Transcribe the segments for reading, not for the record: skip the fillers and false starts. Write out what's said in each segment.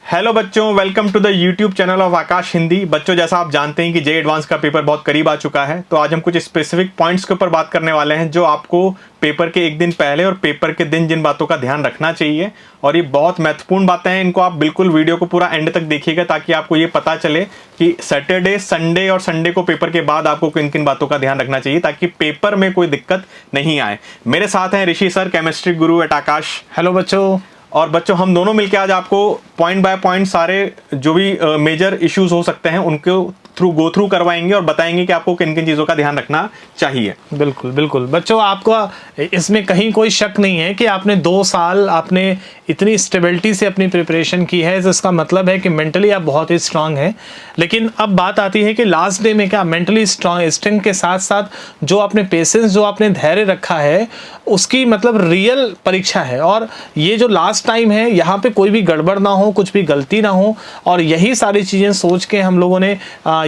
Hello बच्चों, welcome to the YouTube channel of Aakash Hindi. बच्चों, जैसा आप जानते हैं कि जे एडवांस का पेपर बहुत करीब आ चुका है, तो आज हम कुछ स्पेसिफिक पॉइंट्स के ऊपर बात करने वाले हैं जो आपको पेपर के एक दिन पहले और पेपर के दिन जिन बातों का ध्यान रखना चाहिए। और ये बहुत महत्वपूर्ण बातें हैं, इनको आप बिल्कुल वीडियो को पूरा एंड तक देखिएगा ताकि आपको ये पता चले कि सैटरडे, संडे और संडे को पेपर के बाद आपको किन किन बातों का ध्यान रखना चाहिए ताकि पेपर में कोई दिक्कत नहीं आए। मेरे साथ हैं ऋषि सर, केमिस्ट्री गुरु एट आकाश। हेलो बच्चों। और बच्चों, हम दोनों मिलकर आज आपको पॉइंट बाय पॉइंट सारे जो भी मेजर इश्यूज हो सकते हैं उनको गो थ्रू करवाएंगे और बताएंगे कि आपको किन किन चीज़ों का ध्यान रखना चाहिए। बिल्कुल बिल्कुल बच्चों, आपको इसमें कहीं कोई शक नहीं है कि आपने 2 साल आपने इतनी स्टेबिलिटी से अपनी प्रिपरेशन की है, तो इसका मतलब है कि मेंटली आप बहुत ही स्ट्रांग हैं। लेकिन अब बात आती है कि लास्ट डे में क्या मेंटली स्ट्रांग के साथ साथ जो आपने पेशेंस, जो आपने धैर्य रखा है, उसकी मतलब रियल परीक्षा है। और ये जो लास्ट टाइम है, यहाँ पे कोई भी गड़बड़ ना हो, कुछ भी गलती ना हो, और यही सारी चीज़ें सोच के हम लोगों ने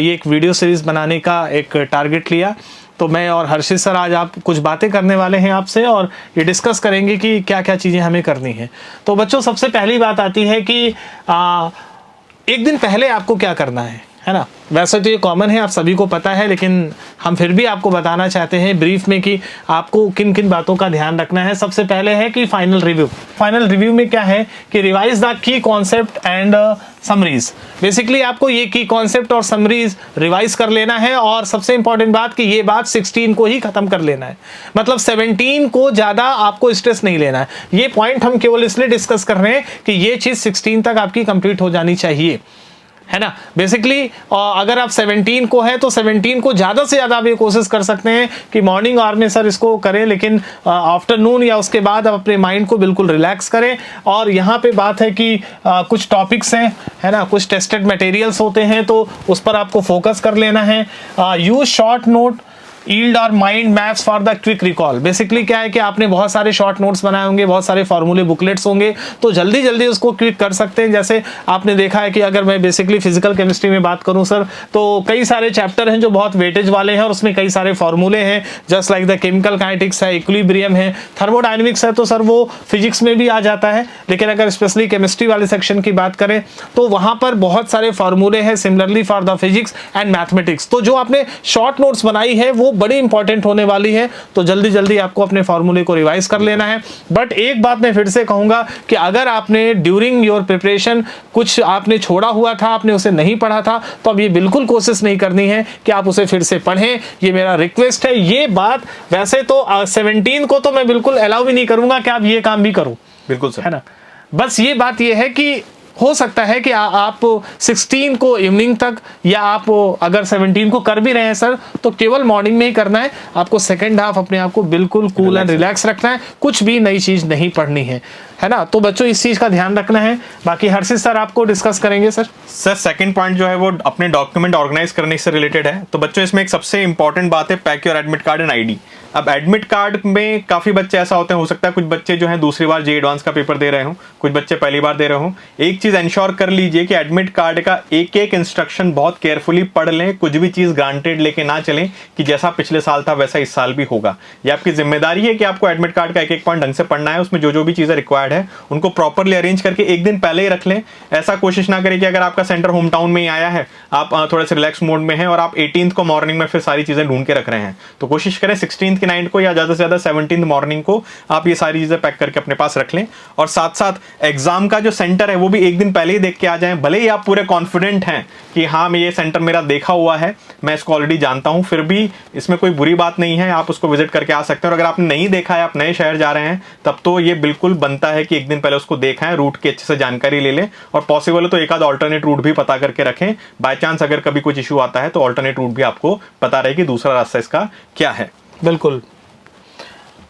ये एक वीडियो सीरीज बनाने का एक टारगेट लिया। तो मैं और हर्षित सर आज आप कुछ बातें करने वाले हैं आपसे और ये डिस्कस करेंगे कि क्या क्या चीज़ें हमें करनी है। तो बच्चों, सबसे पहली बात आती है कि एक दिन पहले आपको क्या करना है ना। वैसे तो ये कॉमन है, आप सभी को पता है, लेकिन हम फिर भी आपको बताना चाहते हैं ब्रीफ में कि आपको किन किन बातों का ध्यान रखना है। सबसे पहले है कि फाइनल रिव्यू में क्या है कि revise the key concept and summaries. Basically आपको ये की कॉन्सेप्ट और समरीज रिवाइज कर लेना है। और सबसे इंपॉर्टेंट बात कि ये बात 16 को ही खत्म कर लेना है, मतलब 17 को ज़्यादा आपको स्ट्रेस नहीं लेना है। ये पॉइंट हम केवल इसलिए डिस्कस कर रहे हैं कि ये चीज़ 16 तक आपकी कंप्लीट हो जानी चाहिए, है ना। बेसिकली अगर आप 17 को है तो 17 को ज़्यादा से ज़्यादा आप ये कोशिश कर सकते हैं कि मॉर्निंग आवर में सर इसको करें, लेकिन आफ्टरनून या उसके बाद आप अपने माइंड को बिल्कुल रिलैक्स करें। और यहाँ पे बात है कि कुछ टॉपिक्स हैं, है ना, कुछ टेस्टेड मटेरियल्स होते हैं, तो उस पर आपको फोकस कर लेना है। यूज शॉर्ट नोट, ईल्ड और mind maps for the quick recall. Basically क्या है कि आपने बहुत सारे शॉर्ट नोट्स बनाए होंगे, बहुत सारे फॉर्मूले बुकलेट्स होंगे, तो जल्दी जल्दी उसको क्विक कर सकते हैं। जैसे आपने देखा है कि अगर मैं बेसिकली फिजिकल केमिस्ट्री में बात करूं सर, तो कई सारे चैप्टर हैं जो बहुत वेटेज वाले हैं और उसमें कई सारे फॉर्मूले हैं, just like the chemical kinetics है, इक्विलिब्रियम है, थर्मोडायनेमिक्स है, तो सर वो फिजिक्स में भी आ जाता है। लेकिन अगर स्पेशली केमिस्ट्री वाले सेक्शन की बात करें तो वहाँ पर बहुत सारे फॉर्मूले हैं, similarly for the physics and mathematics. तो जो आपने शॉर्ट नोट्स बनाई है वो बड़ी इंपॉर्टेंट होने वाली है, तो जल्दी जल्दी आपको अपने फॉर्मूले को रिवाइज कर लेना है। बट एक बात मैं फिर से कहूंगा कि अगर आपने ड्यूरिंग योर प्रिपरेशन कुछ आपने छोड़ा हुआ था, आपने उसे नहीं पढ़ा था, तो अब ये बिल्कुल कोशिश नहीं करनी है कि आप उसे फिर से पढ़ें। ये मेरा रिक्वेस्ट है। ये बात वैसे तो 17 को तो मैं बिल्कुल अलाउ भी नहीं करूंगा कि आप ये काम भी करो, बिल्कुल सर, है ना। बस ये बात ये है कि हो सकता है कि आप 16 को इवनिंग तक, या आप अगर 17 को कर भी रहे हैं सर, तो केवल मॉर्निंग में ही करना है। आपको सेकेंड हाफ अपने आप को बिल्कुल कूल एंड रिलैक्स रखना है, कुछ भी नई चीज नहीं पढ़नी है ना। तो बच्चों, इस चीज का ध्यान रखना है। बाकी हर्षित सर आपको डिस्कस करेंगे। सर सेकंड पॉइंट जो है वो अपने डॉक्यूमेंट ऑर्गेनाइज करने से रिलेटेड है। तो बच्चों, इसमें एक सबसे इंपॉर्टेंट बात है, pack your admit card and ID. अब एडमिट कार्ड में काफी बच्चे ऐसा होते हैं, हो सकता है कुछ बच्चे जो हैं दूसरी बार जे एडवांस का पेपर दे रहे हों, कुछ बच्चे पहली बार दे रहे हों। एक चीज इंश्योर कर लीजिए कि एडमिट कार्ड का एक एक इंस्ट्रक्शन बहुत केयरफुली पढ़ लें। कुछ भी चीज ग्रांटेड लेके ना चलें कि जैसा पिछले साल था वैसा इस साल भी होगा। ये आपकी जिम्मेदारी है कि आपको एडमिट कार्ड का एक एक पॉइंट ढंग से पढ़ना है। उसमें जो जो भी चीजें रिक्वायर्ड है उनको प्रॉपरली अरेंज करके एक दिन पहले ही रख लें। ऐसा कोशिश ना करें कि अगर आपका सेंटर होम टाउन में ही आया है, आप थोड़े से रिलैक्स मोड में हैं और आप 18th को मॉर्निंग में फिर सारी चीजें ढूंढ के रख रहे हैं, तो कोशिश करें 16th की नाइट को या ज्यादा से ज्यादा 17th मॉर्निंग को आप ये सारी चीजें पैक करके अपने पास रख लें। और साथ साथ एग्जाम का जो सेंटर है वो भी एक दिन पहले ही देख के आ जाएं। भले ही आप पूरे कॉन्फिडेंट हैं कि हाँ, मैं ये सेंटर मेरा देखा हुआ है, मैं इसको ऑलरेडी जानता हूं, फिर भी इसमें कोई बुरी बात नहीं है, आप उसको विजिट करके आ सकते हैं। और अगर आपने नहीं देखा है, आप नए शहर जा रहे हैं, तब तो ये बिल्कुल बनता है कि एक दिन पहले उसको देखा है, रूट की अच्छे से जानकारी ले लें और पॉसिबल है तो एक आध ऑल्टरनेट रूट भी पता करके रखें। बाय चांस अगर कभी कुछ इशू आता है तो ऑल्टरनेट रूट भी आपको पता रहे कि दूसरा रास्ता इसका क्या है। बिल्कुल।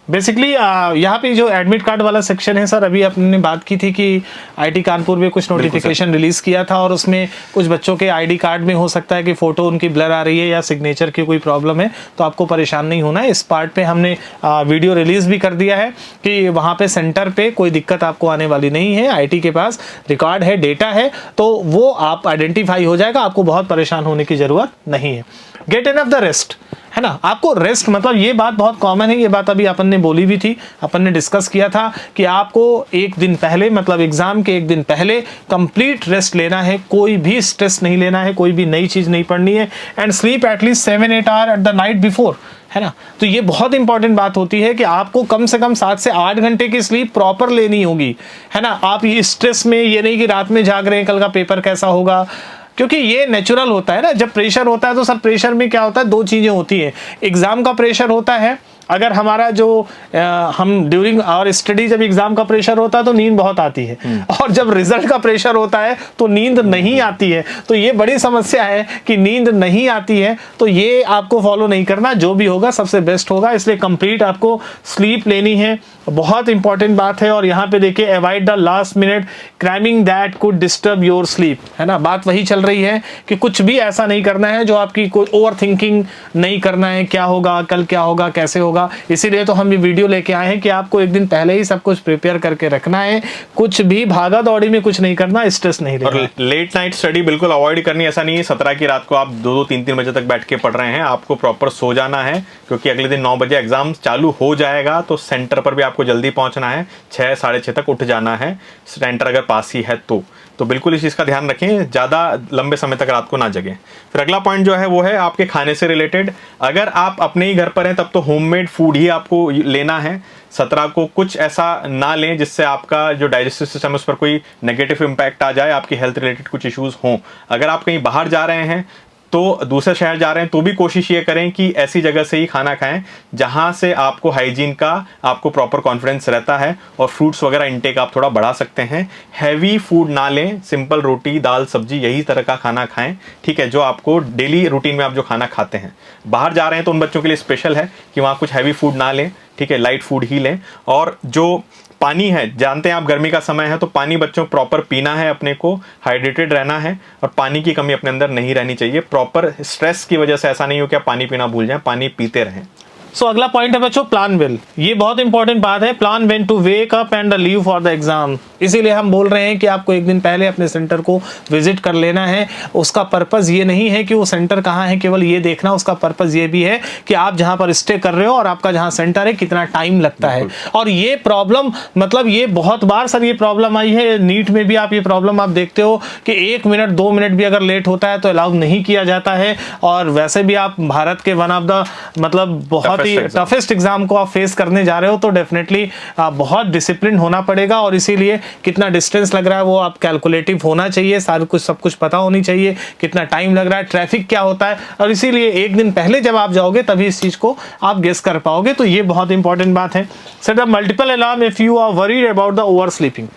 बेसिकली यहाँ पे जो एडमिट कार्ड वाला सेक्शन है सर, अभी आपने बात की थी कि आईटी कानपुर में कुछ नोटिफिकेशन रिलीज किया था और उसमें कुछ बच्चों के आईडी कार्ड में हो सकता है कि फोटो उनकी ब्लर आ रही है या सिग्नेचर की कोई प्रॉब्लम है, तो आपको परेशान नहीं होना है। इस पार्ट पे हमने वीडियो रिलीज भी कर दिया है कि वहाँ पे सेंटर पे कोई दिक्कत आपको आने वाली नहीं है। आईटी के पास रिकॉर्ड है, डेटा है, तो वो आप आइडेंटिफाई हो जाएगा, आपको बहुत परेशान होने की जरूरत नहीं है। Get enough the rest. है ना। आपको रेस्ट, मतलब ये बात बहुत कॉमन है, ये बात अभी अपन ने बोली भी थी, अपन ने डिस्कस किया था कि आपको एक दिन पहले, मतलब एग्जाम के एक दिन पहले कंप्लीट रेस्ट लेना है, कोई भी स्ट्रेस नहीं लेना है, कोई भी नई चीज नहीं पढ़नी है, and sleep at least 7-8 hour at the night before, है ना। तो ये बहुत इंपॉर्टेंट बात होती है कि आपको कम से कम 7 से 8 घंटे की स्लीप प्रॉपर लेनी होगी, है ना। आप ये स्ट्रेस में ये नहीं कि रात में जाग रहे हैं कल का पेपर कैसा होगा, क्योंकि ये नेचुरल होता है ना। जब प्रेशर होता है तो सर प्रेशर में क्या होता है, दो चीजें होती है। एग्जाम का प्रेशर होता है, अगर हमारा जो हम ड्यूरिंग आवर स्टडी जब एग्जाम का प्रेशर होता है तो नींद बहुत आती है, और जब रिजल्ट का प्रेशर होता है तो नींद नहीं आती है। तो ये बड़ी समस्या है कि नींद नहीं आती है, तो ये आपको फॉलो नहीं करना, जो भी होगा सबसे बेस्ट होगा। इसलिए कंप्लीट आपको स्लीप लेनी है, बहुत इंपॉर्टेंट बात है। और यहाँ पे देखिए, avoid the last minute cramming that could disturb your sleep, है ना। बात वही चल रही है कि कुछ भी ऐसा नहीं करना है जो आपकी कोई ओवर थिंकिंग नहीं करना है, क्या होगा कल, क्या होगा कैसे होगा। इसीलिए तो हम ये वीडियो लेके आए हैं कि आपको एक दिन पहले ही सब कुछ प्रिपेयर करके रखना है, कुछ भी भागा दौड़ी में कुछ नहीं करना, स्ट्रेस नहीं लेना। और लेट नाइट स्टडी बिल्कुल अवॉइड करनी। ऐसा नहीं है 17 की रात को आप 2-2, 3-3 बजे तक बैठ के पढ़ रहे हैं, आपको प्रॉपर सो जाना है, क्योंकि अगले दिन 9 बजे एग्जाम चालू हो जाएगा, तो सेंटर पर भी आपको जल्दी पहुंचना है, 6, 6:30 तक उठ जाना है, सेंटर अगर पास ही है तो बिल्कुल इस चीज़ का ध्यान रखें, ज़्यादा लंबे समय तक रात को ना जगें। फिर अगला पॉइंट जो है वो है आपके खाने से रिलेटेड। अगर आप अपने ही घर पर हैं तब तो होममेड फूड ही आपको लेना है। 17 को कुछ ऐसा ना लें जिससे आपका जो डाइजेस्टिव सिस्टम है उस पर कोई नेगेटिव इम्पैक्ट आ जाए, आपकी हेल्थ रिलेटेड कुछ इश्यूज हों। अगर आप कहीं बाहर जा रहे हैं, तो दूसरे शहर जा रहे हैं, तो भी कोशिश ये करें कि ऐसी जगह से ही खाना खाएं जहां से आपको हाइजीन का आपको प्रॉपर कॉन्फिडेंस रहता है, और फ्रूट्स वगैरह इंटेक आप थोड़ा बढ़ा सकते हैं। हैवी फूड ना लें, सिंपल रोटी दाल सब्जी यही तरह का खाना खाएं, ठीक है, जो आपको डेली रूटीन में आप जो खाना खाते हैं। बाहर जा रहे हैं तो उन बच्चों के लिए स्पेशल है कि वहाँ कुछ हैवी फूड ना लें, ठीक है, लाइट फूड ही लें। और जो पानी है, जानते हैं आप गर्मी का समय है, तो पानी बच्चों प्रॉपर पीना है, अपने को हाइड्रेटेड रहना है, और पानी की कमी अपने अंदर नहीं रहनी चाहिए। प्रॉपर स्ट्रेस की वजह से ऐसा नहीं हो कि आप पानी पीना भूल जाएं, पानी पीते रहें। सो अगला पॉइंट है बच्चों, प्लान वेल। ये बहुत इंपॉर्टेंट बात है, plan when to wake up and leave for the exam. इसीलिए हम बोल रहे हैं कि आपको एक दिन पहले अपने सेंटर को विजिट कर लेना है। उसका पर्पस ये नहीं है कि वो सेंटर कहाँ है केवल ये देखना, उसका पर्पस ये भी है कि आप जहाँ पर स्टे कर रहे हो और आपका जहाँ सेंटर है कितना टाइम लगता है। और ये प्रॉब्लम, मतलब ये बहुत बार सर ये प्रॉब्लम आई है, नीट में भी आप ये प्रॉब्लम आप देखते हो कि 1 मिनट 2 मिनट भी अगर लेट होता है तो अलाउ नहीं किया जाता है। और वैसे भी आप भारत के वन ऑफ द मतलब बहुत ही टफेस्ट एग्जाम को आप फेस करने जा रहे हो, तो डेफिनेटली बहुत डिसिप्लिन होना पड़ेगा। और इसीलिए कितना डिस्टेंस लग रहा है वो आप कैलकुलेटिव होना चाहिए, सारा कुछ सब कुछ पता होनी चाहिए, कितना टाइम लग रहा है, ट्रैफिक क्या होता है। और इसीलिए एक दिन पहले जब आप जाओगे तभी इस चीज को आप गेस कर पाओगे। तो ये बहुत इंपॉर्टेंट बात है। Set up multiple alarm if you are worried about the over sleeping.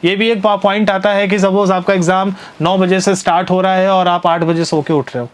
ये भी एक पॉइंट आता है कि सपोज आपका एग्जाम 9 बजे से स्टार्ट हो रहा है और आप 8 बजे सो के उठ रहे हो,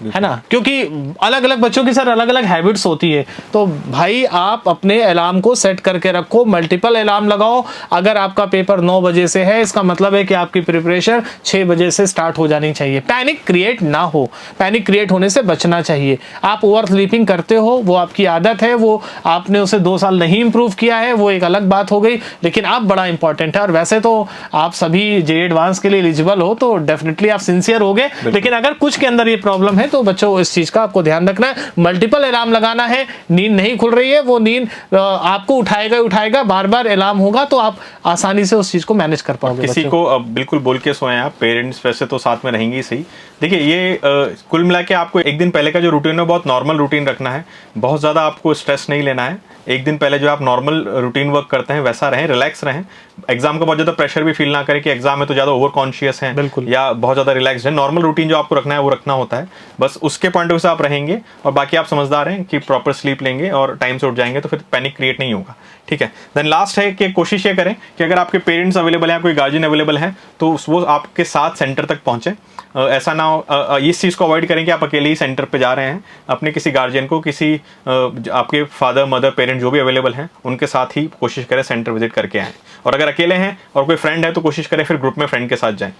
है ना, क्योंकि अलग अलग बच्चों की सर अलग अलग हैबिट्स होती है। तो भाई आप अपने अलार्म को सेट करके रखो, मल्टीपल अलार्म लगाओ। अगर आपका पेपर 9 बजे से है, इसका मतलब है कि आपकी प्रिपरेशन 6 बजे से स्टार्ट हो जानी चाहिए। पैनिक क्रिएट ना हो, पैनिक क्रिएट होने से बचना चाहिए। आप ओवर स्लीपिंग करते हो, वो आपकी आदत है, वो आपने उसे 2 साल नहीं इंप्रूव किया है, वो एक अलग बात हो गई, लेकिन आप बड़ा इंपॉर्टेंट है। और वैसे तो आप सभी जे एडवांस के लिए एलिजिबल हो, तो डेफिनेटली आप सिंसियर हो गए, लेकिन अगर कुछ के अंदर ये प्रॉब्लम है तो बच्चों इस चीज का आपको ध्यान रखना है। मल्टीपल अलार्म लगाना है, नींद नहीं खुल रही है, वो नींद आपको उठाएगा, बार बार अलार्म होगा, तो आप आसानी से उस चीज को मैनेज कर पाओगे। किसी को बिल्कुल बोल के सोएं आप, पेरेंट्स वैसे तो साथ में रहेंगे ही सही। देखिए ये कुल मिला के आपको एक दिन पहले का जो रूटीन है बहुत नॉर्मल रूटीन रखना है, बहुत ज्यादा आपको स्ट्रेस नहीं लेना है। एक दिन पहले जो आप नॉर्मल रूटीन वर्क करते हैं वैसा रहें, रिलैक्स रहें। एग्जाम का बहुत ज्यादा प्रेशर भी फील ना करें कि एग्जाम में तो ज्यादा ओवर कॉन्शियस हैं, बिल्कुल, या बहुत ज्यादा रिलैक्स्ड है। नॉर्मल रूटीन जो आपको रखना है वो रखना होता है, बस उसके पॉइंट ऑफ व्यू से आप रहेंगे। और बाकी आप समझदार हैं कि प्रॉपर स्लीप लेंगे और टाइम से उठ जाएंगे, तो फिर पैनिक क्रिएट नहीं होगा, ठीक है। देन लास्ट है कि कोशिश ये करें कि अगर आपके पेरेंट्स अवेलेबल हैं, कोई गार्जियन अवेलेबल है, तो वो आपके साथ सेंटर तक पहुंचे। ऐसा ना हो, इस चीज़ को अवॉइड करें कि आप अकेले ही सेंटर पे जा रहे हैं। अपने किसी गार्जियन को, किसी आपके फादर मदर पेरेंट जो भी अवेलेबल हैं उनके साथ ही कोशिश करें सेंटर विजिट करके आएँ। और अगर अकेले हैं और कोई फ्रेंड है तो कोशिश करें फिर ग्रुप में फ्रेंड के साथ जाएं।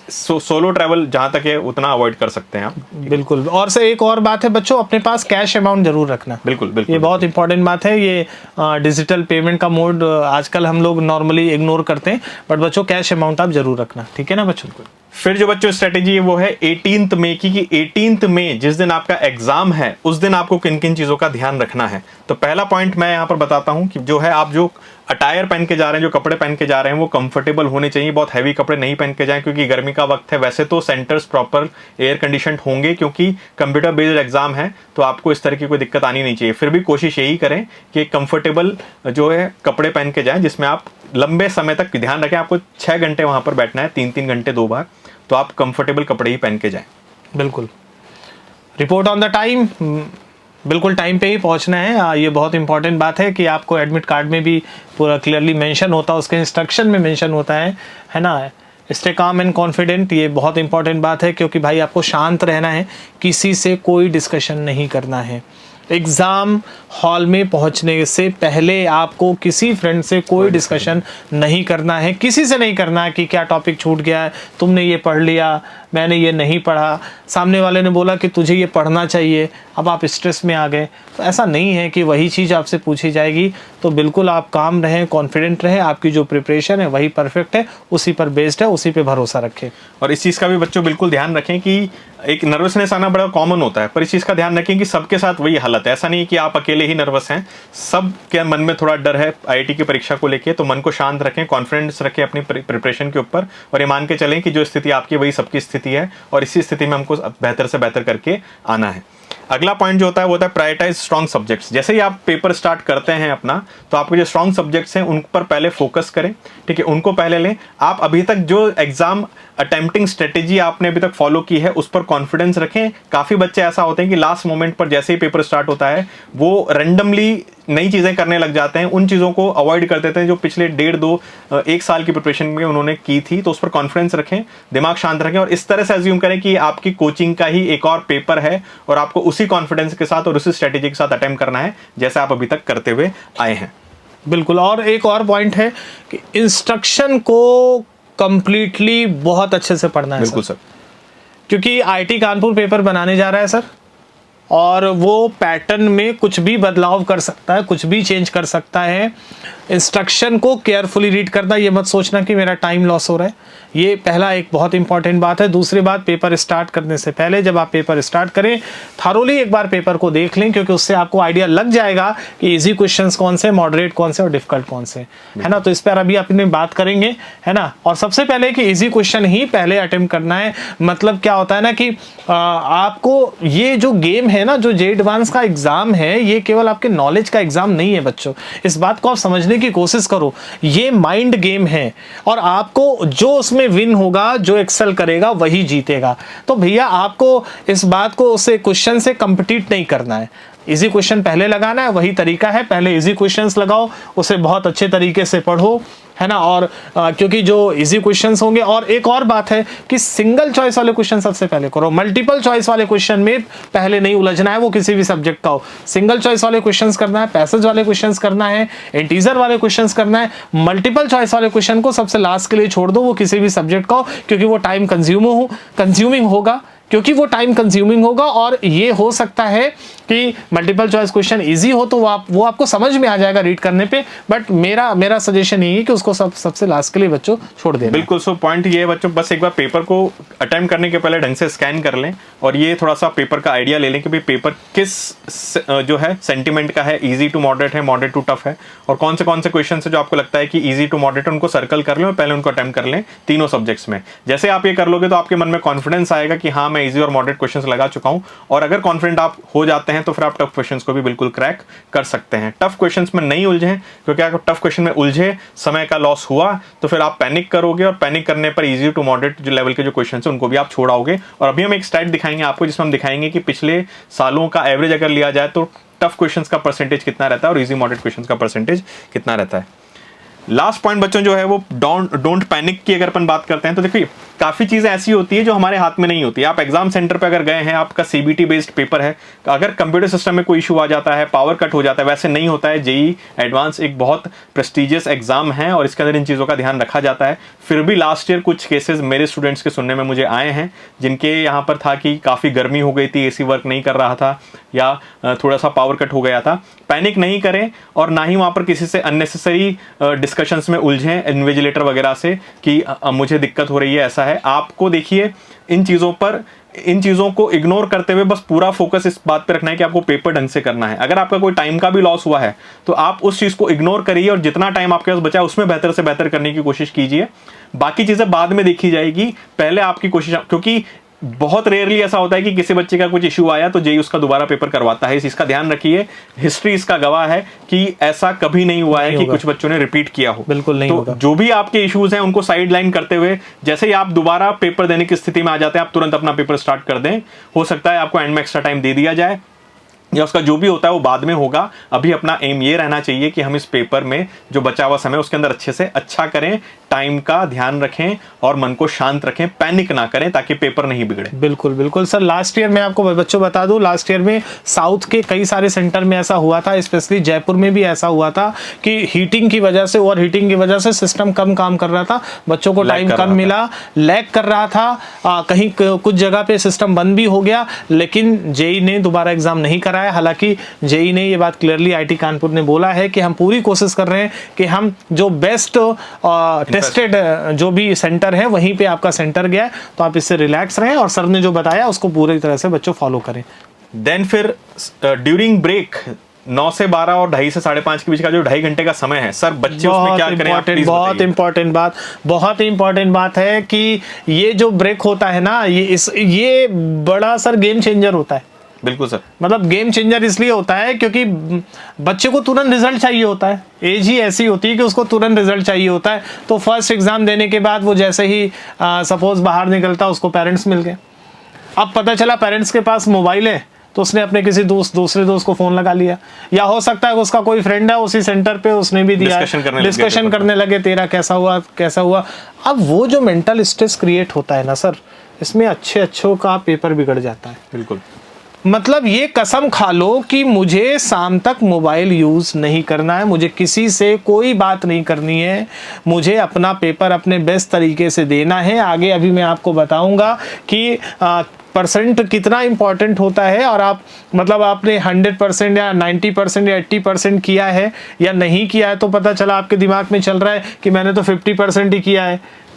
सोलो ट्रैवल जहां तक है उतना अवॉइड कर सकते हैं आप। बिल्कुल। और से एक और बात है बच्चों, अपने पास कैश अमाउंट जरूर रखना। बिल्कुल बिल्कुल, ये बहुत इंपॉर्टेंट बात है। ये डिजिटल पेमेंट का मोड आजकल हम लोग नॉर्मली इग्नोर करते हैं, बट बच्चों कैश अमाउंट आप जरूर रखना, ठीक है ना बच्चों। फिर जो बच्चों स्ट्रेटेजी है वो है 18th मई की, कि 18th मई जिस दिन आपका एग्जाम है उस दिन आपको किन किन चीज़ों का ध्यान रखना है। तो पहला पॉइंट मैं यहाँ पर बताता हूँ कि जो है आप जो अटायर पहन के जा रहे हैं, जो कपड़े पहन के जा रहे हैं वो कंफर्टेबल होने चाहिए। बहुत हैवी कपड़े नहीं पहन के जाएं क्योंकि गर्मी का वक्त है। वैसे तो सेंटर्स प्रॉपर एयर कंडीशनड होंगे क्योंकि कंप्यूटर बेस्ड एग्जाम है, तो आपको इस तरह की कोई दिक्कत आनी नहीं चाहिए। फिर भी कोशिश यही करें कि कंफर्टेबल जो है कपड़े पहन के जाएं जिसमें आप लंबे समय तक ध्यान रखें। आपको 6 घंटे वहां पर बैठना है, 3-3 घंटे 2 बार, तो आप कंफर्टेबल कपड़े ही पहन के जाएं। बिल्कुल। रिपोर्ट ऑन द टाइम, बिल्कुल टाइम पे ही पहुंचना है। ये बहुत इंपॉर्टेंट बात है कि आपको एडमिट कार्ड में भी पूरा क्लियरली मेंशन होता है, उसके इंस्ट्रक्शन में मेंशन होता है ना। स्टे काम एंड कॉन्फिडेंट, ये बहुत इंपॉर्टेंट बात है क्योंकि भाई आपको शांत रहना है, किसी से कोई डिस्कशन नहीं करना है। एग्ज़ाम हॉल में पहुंचने से पहले आपको किसी फ्रेंड से कोई डिस्कशन नहीं करना है, किसी से नहीं करना है कि क्या टॉपिक छूट गया है, तुमने ये पढ़ लिया, मैंने ये नहीं पढ़ा, सामने वाले ने बोला कि तुझे ये पढ़ना चाहिए, अब आप स्ट्रेस में आ गए। तो ऐसा नहीं है कि वही चीज़ आपसे पूछी जाएगी। तो बिल्कुल आप काम रहें, कॉन्फिडेंट रहें, आपकी जो प्रिपरेशन है वही परफेक्ट है, उसी पर बेस्ड है, उसी पे भरोसा रखें। और इस चीज़ का भी बच्चों बिल्कुल ध्यान रखें कि एक नर्वसनेस आना बड़ा कॉमन होता है, पर इस चीज़ का ध्यान रखें कि सबके साथ वही हालत है। ऐसा नहीं कि आप अकेले ही नर्वस हैं, सबके मन में थोड़ा डर है आईआईटी की परीक्षा को लेके। तो मन को शांत रखें, कॉन्फिडेंस रखें अपनी प्रिपरेशन के ऊपर, और ये मान के चलें कि जो स्थिति आपकी वही सबकी स्थिति है और इसी स्थिति में हमको बेहतर से बेहतर करके आना है। अगला पॉइंट जो होता है वो होता है प्रायोरिटाइज स्ट्रॉन्ग सब्जेक्ट्स। जैसे ही आप पेपर स्टार्ट करते हैं अपना, तो आपके जो स्ट्रॉन्ग सब्जेक्ट्स हैं उन पर पहले फोकस करें, ठीक है, उनको पहले लें। आप अभी तक जो एग्जाम अटेम्प्टिंग स्ट्रेटेजी आपने अभी तक फॉलो की है उस पर कॉन्फिडेंस रखें। काफ़ी बच्चे ऐसा होते हैं कि लास्ट मोमेंट पर जैसे ही पेपर स्टार्ट होता है वो रैंडमली नई चीज़ें करने लग जाते हैं, उन चीज़ों को अवॉइड कर देते हैं जो पिछले 1.5-2-1 साल की प्रिपरेशन में उन्होंने की थी। तो उस पर कॉन्फिडेंस रखें, दिमाग शांत रखें और इस तरह से अज्यूम करें कि आपकी कोचिंग का ही एक और पेपर है और आपको उसी कॉन्फिडेंस के साथ और उसी स्ट्रेटेजी के साथ अटेम्प्ट करना है जैसे आप अभी तक करते हुए आए हैं। बिल्कुल। और एक और पॉइंट है कि इंस्ट्रक्शन को कंप्लीटली बहुत अच्छे से पढ़ना है। बिल्कुल सर, क्योंकि आईआईटी कानपुर पेपर बनाने जा रहा है सर, और वो पैटर्न में कुछ भी बदलाव कर सकता है, कुछ भी चेंज कर सकता है। इंस्ट्रक्शन को केयरफुली रीड करना, ये मत सोचना कि मेरा टाइम लॉस हो रहा है। ये पहला एक बहुत इंपॉर्टेंट बात है। दूसरी बात, पेपर स्टार्ट करने से पहले जब आप पेपर स्टार्ट करें, थारोली एक बार पेपर को देख लें, क्योंकि उससे आपको आइडिया लग जाएगा कि इजी क्वेश्चंस कौन से, मॉडरेट कौन से और डिफिकल्ट कौन से, है ना। तो इस पर अभी अपनी बात करेंगे, है ना। और सबसे पहले कि इजी क्वेश्चन ही पहले अटेम्प्ट करना है। मतलब क्या होता है ना कि आपको ये जो गेम है ना, जो जे एडवांस का एग्जाम है, ये केवल आपके नॉलेज का एग्जाम नहीं है बच्चों। इस बात को आप समझने की कोशिश करो, ये माइंड गेम है और आपको जो उसमें विन होगा, जो एक्सेल करेगा वही जीतेगा। तो भैया आपको इस बात को उससे क्वेश्चन से कंपीट नहीं करना है। इजी क्वेश्चन पहले लगाना है, वही तरीका है। पहले इजी क्वेश्चंस लगाओ, उसे बहुत अच्छे तरीके से पढ़ो, है ना। और क्योंकि जो इजी क्वेश्चंस होंगे, और एक और बात है कि सिंगल चॉइस वाले क्वेश्चन सबसे पहले करो। मल्टीपल चॉइस वाले क्वेश्चन में पहले नहीं उलझना है, वो किसी भी सब्जेक्ट का हो। सिंगल चॉइस वाले क्वेश्चंस करना है, पैसेज वाले क्वेश्चंस करना है, इंटीजर वाले क्वेश्चंस करना है। मल्टीपल चॉइस वाले क्वेश्चन को सबसे लास्ट के लिए छोड़ दो, वो किसी भी सब्जेक्ट का हो, क्योंकि वो टाइम कंज्यूमिंग होगा। और ये हो सकता है कि मल्टीपल चॉइस क्वेश्चन इजी हो तो वो आपको समझ में आ जाएगा रीड करने पे, बट मेरा सजेशन यही है कि उसको सबसे लास्ट के लिए बच्चों छोड़ देना। बिल्कुल। सो पॉइंट ये है बच्चों, बस एक बार पेपर को अटेम्प्ट करने के पहले ढंग से स्कैन कर लें और ये थोड़ा सा पेपर का आइडिया ले लें कि भाई पेपर किस जो है सेंटिमेंट का है, इजी टू मॉडरेट है, मॉडरेट टू टफ है, और कौन से क्वेश्चन है जो आपको लगता है कि इजी टू मॉडरेट है, उनको सर्कल कर लें और पहले उनको अटेम्प्ट कर लें तीनों सब्जेक्ट्स में। जैसे आप ये कर लोगे तो आपके मन में कॉन्फिडेंस आएगा कि हाँ मैं इजी और मॉडरेट क्वेश्चन लगा चुका हूं, और अगर कॉन्फिडेंट आप हो जाते हैं तो फिर आप टफ क्वेश्चंस को भी बिल्कुल क्रैक कर सकते हैं। टफ क्वेश्चंस में नहीं उलझे, क्योंकि अगर टफ क्वेश्चन में उलझे, समय का लॉस हुआ तो फिर आप पैनिक करोगे, और पैनिक करने पर इजी टू मॉडरेट जो लेवल के जो क्वेश्चंस हैं उनको भी आप छोड़ाओगे। और अभी हम एक स्टैट दिखाएंगे आपको जिसमें हम दिखाएंगे कि पिछले सालों का एवरेज अगर लिया जाए तो टफ क्वेश्चंस का परसेंटेज कितना रहता है और इजी मॉडरेट क्वेश्चंस का परसेंटेज कितना रहता है। लास्ट पॉइंट बच्चों जो है वो डोंट पैनिक की अगर अपन बात करते हैं तो देखिए काफ़ी चीज़ें ऐसी होती है जो हमारे हाथ में नहीं होती है। आप एग्जाम सेंटर पे अगर गए हैं, आपका सीबीटी बेस्ड पेपर है, अगर कंप्यूटर सिस्टम में कोई इशू आ जाता है, पावर कट हो जाता है, वैसे नहीं होता है। जेई एडवांस एक बहुत प्रेस्टिजियस एग्जाम है और इसके अंदर इन चीज़ों का ध्यान रखा जाता है। फिर भी लास्ट ईयर कुछ केसेस मेरे स्टूडेंट्स के सुनने में मुझे आए हैं जिनके यहाँ पर था कि काफ़ी गर्मी हो गई थी, एसी वर्क नहीं कर रहा था या थोड़ा सा पावर कट हो गया था। पैनिक नहीं करें और ना ही वहाँ पर किसी से अननेसेसरी डिस्कशंस में उलझें इन्विजिलेटर वगैरह से कि मुझे दिक्कत हो रही है, ऐसा है है, आपको देखिए इन चीज़ों को इग्नोर करते हुए बस पूरा फोकस इस बात पे रखना है कि आपको पेपर ढंग से करना है। अगर आपका कोई टाइम का भी लॉस हुआ है तो आप उस चीज़ को इग्नोर करिए और जितना टाइम आपके पास बचा है उसमें बेहतर से बेहतर करने की कोशिश कीजिए। बाकी चीज़ें बाद में देखी जाएगी, पहले आपकी कोशिश, क्योंकि बहुत रेयरली ऐसा होता है कि किसी बच्चे का कुछ इशू आया तो जेई उसका दोबारा पेपर करवाता है। इस चीज़ का ध्यान रखिए, हिस्ट्री इसका गवाह है कि ऐसा कभी नहीं हुआ है कि कुछ बच्चों ने रिपीट किया हो। बिल्कुल नहीं होगा। तो जो भी आपके इश्यूज हैं उनको साइड लाइन करते हुए जैसे ही आप दोबारा पेपर देने की स्थिति में आ जाते हैं आप तुरंत अपना पेपर स्टार्ट कर दें। हो सकता है आपको एंड में एक्स्ट्रा टाइम दे दिया जाए या उसका जो भी होता है वो बाद में होगा। अभी अपना एम ये रहना चाहिए कि हम इस पेपर में जो बचा हुआ समय उसके अंदर अच्छे से अच्छा करें, टाइम का ध्यान रखें और मन को शांत रखें, पैनिक ना करें ताकि पेपर नहीं बिगड़े। बिल्कुल बिल्कुल सर। लास्ट ईयर मैं आपको बच्चों बता दूं, लास्ट ईयर में साउथ के कई सारे सेंटर में ऐसा हुआ था, स्पेशली जयपुर में भी ऐसा हुआ था कि हीटिंग की वजह से, ओवर हीटिंग की वजह से सिस्टम कम काम कर रहा था, बच्चों को टाइम कम मिला, लैग कर रहा था, कहीं कुछ जगह पे सिस्टम बंद भी हो गया, लेकिन जेई ने दोबारा एग्जाम नहीं कराया। हालांकि जेई ने ये बात क्लियरली आईटी कानपुर ने बोला है कि हम पूरी कोशिश कर रहे हैं कि हम जो बेस्ट टेस्टेड जो भी सेंटर है वहीं पे आपका सेंटर गया है, तो आप इससे रिलैक्स रहें और सर ने जो बताया उसको पूरी तरह से बच्चों फॉलो करें। देन फिर ड्यूरिंग ब्रेक 9 से 12 और 2:30 से 5:30 के बीच का जो 2.5 घंटे का समय है, सर बच्चे उसमें क्या करें आप प्लीज बताइए। बहुत इंपॉर्टेंट बात है कि ये जो ब्रेक होता है ना, ये बड़ा सर गेम चेंजर होता है। बिल्कुल सर। मतलब गेम चेंजर इसलिए होता है क्योंकि बच्चे को तुरंत रिजल्ट चाहिए होता है, एज ही ऐसी होती है कि उसको तुरंत रिजल्ट चाहिए होता है। तो फर्स्ट एग्जाम देने के बाद वो जैसे ही सपोज बाहर निकलता, उसको पेरेंट्स मिल गए, अब पता चला पेरेंट्स के पास मोबाइल है तो उसने अपने किसी दूसरे दोस्त को फोन लगा लिया, या हो सकता है उसका कोई फ्रेंड है उसी सेंटर पे, उसने भी दिया, डिस्कशन करने लगे तेरा कैसा हुआ। अब वो जो मेंटल स्ट्रेस क्रिएट होता है ना सर, इसमें अच्छों का पेपर बिगड़ जाता है। बिल्कुल। मतलब ये कसम खा लो कि मुझे शाम तक मोबाइल यूज़ नहीं करना है, मुझे किसी से कोई बात नहीं करनी है, मुझे अपना पेपर अपने बेस्ट तरीके से देना है। आगे अभी मैं आपको बताऊंगा कि परसेंट कितना इम्पॉर्टेंट होता है, और आप मतलब आपने 100% या 90% या 80% किया है या नहीं किया है, तो पता चला आपके दिमाग में चल रहा है कि मैंने तो 50% ही किया